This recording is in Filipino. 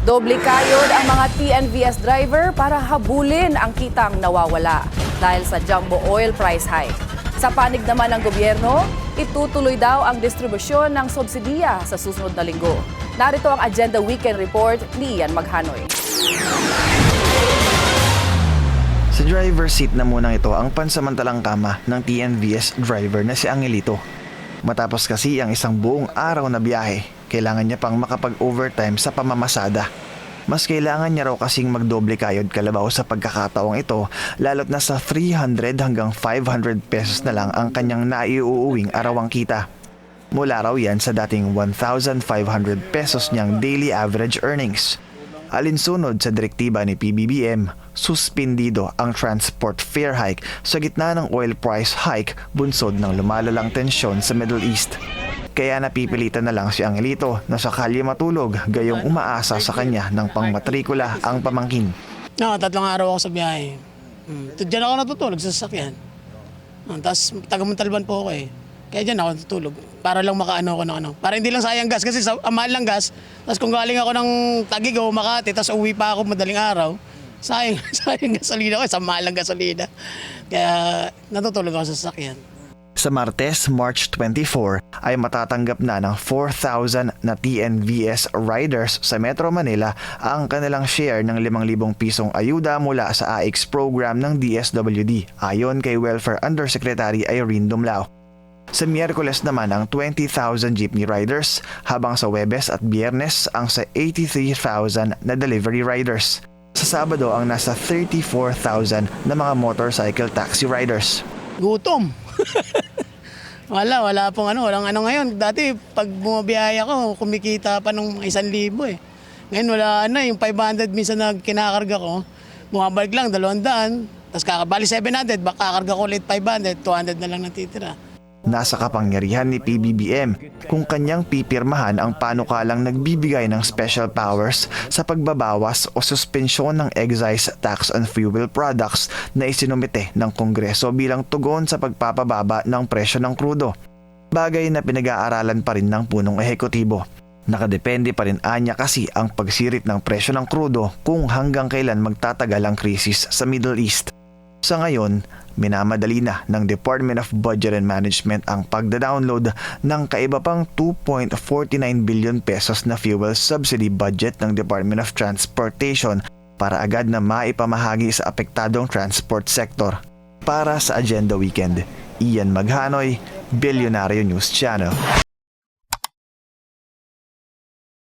Doble kayod ang mga TNVS driver para habulin ang kitang nawawala dahil sa jumbo oil price hike. Sa panig naman ng gobyerno, itutuloy daw ang distribusyon ng subsidiya sa susunod na linggo. Narito ang Agenda Weekend Report ni Ian Maghanoy. Sa driver seat na munang ito ang pansamantalang kama ng TNVS driver na si Angelito. Matapos kasi ang isang buong araw na biyahe, kailangan niya pang makapag-overtime sa pamamasada. Mas kailangan niya raw kasing magdoble kayod kalabaw sa pagkakataong ito, lalo't na sa 300 hanggang 500 pesos na lang ang kanyang naiuuwing arawang kita. Mula raw yan sa dating 1,500 pesos niyang daily average earnings. Alinsunod sa direktiba ni PBBM, suspindido ang transport fare hike sa gitna ng oil price hike bunsod ng lumalalang tensyon sa Middle East. Kaya napipilitan na lang si Angelito na sa kalye matulog gayong umaasa sa kanya ng pangmatrikula ang pamangkin. No, 3 araw ako sa biyahe. Diyan ako natutulog sa sasakyan. Tapos taga-Montalban po ako eh. Kaya diyan ako natutulog. Para lang makaano ko ng ano. Para hindi lang sayang gas kasi mahal lang gas. Tapos kung galing ako ng Taguig o Makati, tapos uwi pa ako madaling araw, sayang gasolina ko, sa mahal lang gasolina. Kaya natutulog ako sa sasakyan. Sa Martes, March 24, ay matatanggap na ng 4,000 na TNVS riders sa Metro Manila ang kanilang share ng 5,000 pisong ayuda mula sa AIX program ng DSWD, ayon kay Welfare Undersecretary Irene Dumlao. Sa Miyerkules naman ang 20,000 jeepney riders, habang sa Webes at Biyernes ang sa 83,000 na delivery riders. Sa Sabado ang nasa 34,000 na mga motorcycle taxi riders. Gutom. Wala pong walang ngayon. Dati pag bumabiyahe ako, kumikita pa nung 1,000 eh. Ngayon wala yung 500 minsan na kinakarga ko, bumabalik lang 200, tapos kakabali 700, baka kakarga ko ulit 500, 200 na lang natitira. Nasa kapangyarihan ni PBBM kung kanyang pipirmahan ang panukalang nagbibigay ng special powers sa pagbabawas o suspensyon ng excise tax on fuel products na isinumite ng Kongreso bilang tugon sa pagpapababa ng presyo ng krudo. Bagay na pinag-aaralan pa rin ng punong ehekutibo. Nakadepende pa rin anya kasi ang pagsirit ng presyo ng krudo kung hanggang kailan magtatagal ang krisis sa Middle East. Sa ngayon, minamadali na ng Department of Budget and Management ang pagda-download ng kaiba pang 2.49 billion pesos na fuel subsidy budget ng Department of Transportation para agad na maipamahagi sa apektadong transport sector. Para sa Agenda Weekend, Ian Maghanoy, Bilyonaryo News Channel.